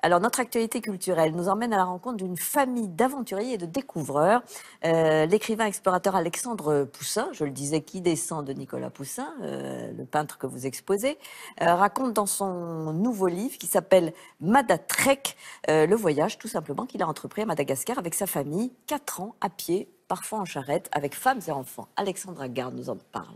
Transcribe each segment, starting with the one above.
Alors, notre actualité culturelle nous emmène à la rencontre d'une famille d'aventuriers et de découvreurs. L'écrivain explorateur Alexandre Poussin, je le disais, qui descend de Nicolas Poussin, le peintre que vous exposez, raconte dans son nouveau livre qui s'appelle Madatrek, le voyage tout simplement qu'il a entrepris à Madagascar avec sa famille, 4 ans à pied, parfois en charrette, avec femmes et enfants. Alexandre Agarde nous en parle.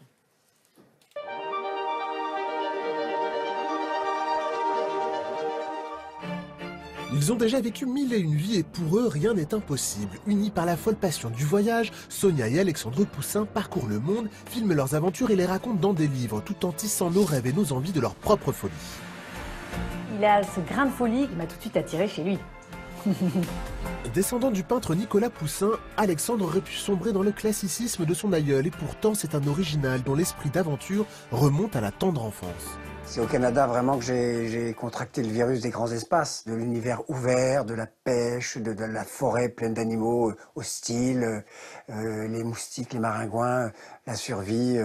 Ils ont déjà vécu 1001 vies et pour eux, rien n'est impossible. Unis par la folle passion du voyage, Sonia et Alexandre Poussin parcourent le monde, filment leurs aventures et les racontent dans des livres, tout en tissant nos rêves et nos envies de leur propre folie. Il a ce grain de folie qui m'a tout de suite attiré chez lui. Descendant du peintre Nicolas Poussin, Alexandre aurait pu sombrer dans le classicisme de son aïeul et pourtant c'est un original dont l'esprit d'aventure remonte à la tendre enfance. C'est au Canada vraiment que j'ai contracté le virus des grands espaces, de l'univers ouvert, de la pêche, de la forêt pleine d'animaux hostiles, les moustiques, les maringouins, la survie.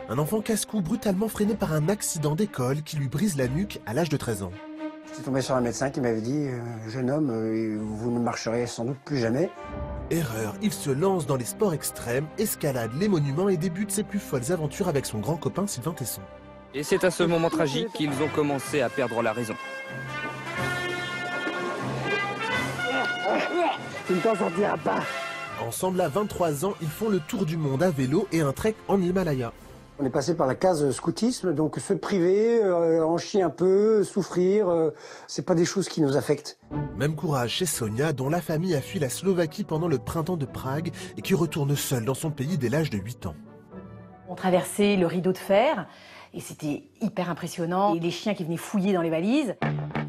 Un enfant casse-cou brutalement freiné par un accident d'école qui lui brise la nuque à l'âge de 13 ans. J'étais tombé sur un médecin qui m'avait dit « Jeune homme, vous ne marcherez sans doute plus jamais ». Erreur, il se lance dans les sports extrêmes, escalade les monuments et débute ses plus folles aventures avec son grand copain Sylvain Tesson. Et c'est à ce moment tragique qu'ils ont commencé à perdre la raison. Tu ne t'en sortiras pas. Ensemble à 23 ans, ils font le tour du monde à vélo et un trek en Himalaya. On est passé par la case scoutisme, donc se priver, en chier un peu, souffrir, c'est pas des choses qui nous affectent. Même courage chez Sonia, dont la famille a fui la Slovaquie pendant le printemps de Prague et qui retourne seule dans son pays dès l'âge de 8 ans. On traversait le rideau de fer et c'était hyper impressionnant. Et les chiens qui venaient fouiller dans les valises.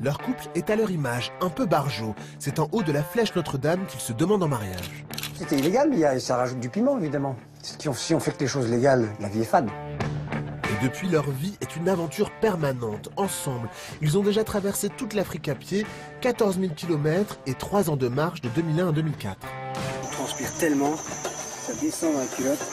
Leur couple est à leur image, un peu barjot. C'est en haut de la flèche Notre-Dame qu'ils se demandent en mariage. C'était illégal, mais ça rajoute du piment, évidemment. Si on fait que les choses légales, la vie est fade. Et depuis, leur vie est une aventure permanente. Ensemble, ils ont déjà traversé toute l'Afrique à pied, 14 000 km et 3 ans de marche de 2001 à 2004. On transpire tellement, ça descend dans la culotte.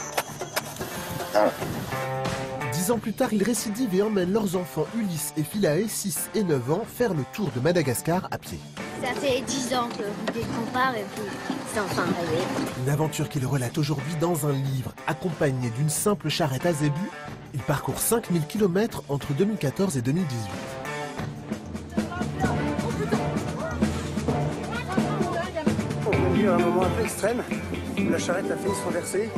10 ans plus tard, ils récidivent et emmènent leurs enfants Ulysse et Philae, 6 et 9 ans, faire le tour de Madagascar à pied. Ça fait 10 ans que je décompare et puis c'est enfin arrivé. Une aventure qu'il relate aujourd'hui dans un livre, accompagné d'une simple charrette à zébu. Il parcourt 5000 km entre 2014 et 2018. On a eu un moment un peu extrême, où la charrette a failli se renverser,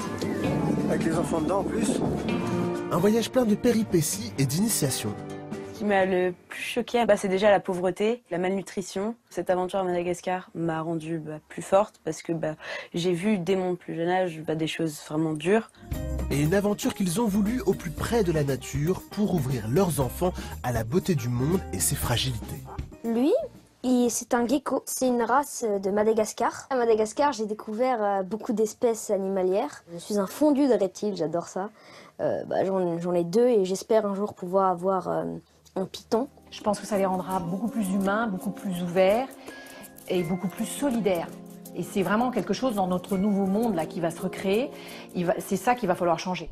avec les enfants dedans en plus. Un voyage plein de péripéties et d'initiations. Ce qui m'a le plus choqué, c'est déjà la pauvreté, la malnutrition. Cette aventure à Madagascar m'a rendue plus forte parce que j'ai vu dès mon plus jeune âge des choses vraiment dures. Et une aventure qu'ils ont voulu au plus près de la nature pour ouvrir leurs enfants à la beauté du monde et ses fragilités. Lui, c'est un gecko. C'est une race de Madagascar. À Madagascar, j'ai découvert beaucoup d'espèces animalières. Je suis un fondu de reptiles, j'adore ça. J'en ai 2 et j'espère un jour pouvoir avoir un python. Je pense que ça les rendra beaucoup plus humains, beaucoup plus ouverts et beaucoup plus solidaires. Et c'est vraiment quelque chose dans notre nouveau monde là qui va se recréer. C'est ça qu'il va falloir changer.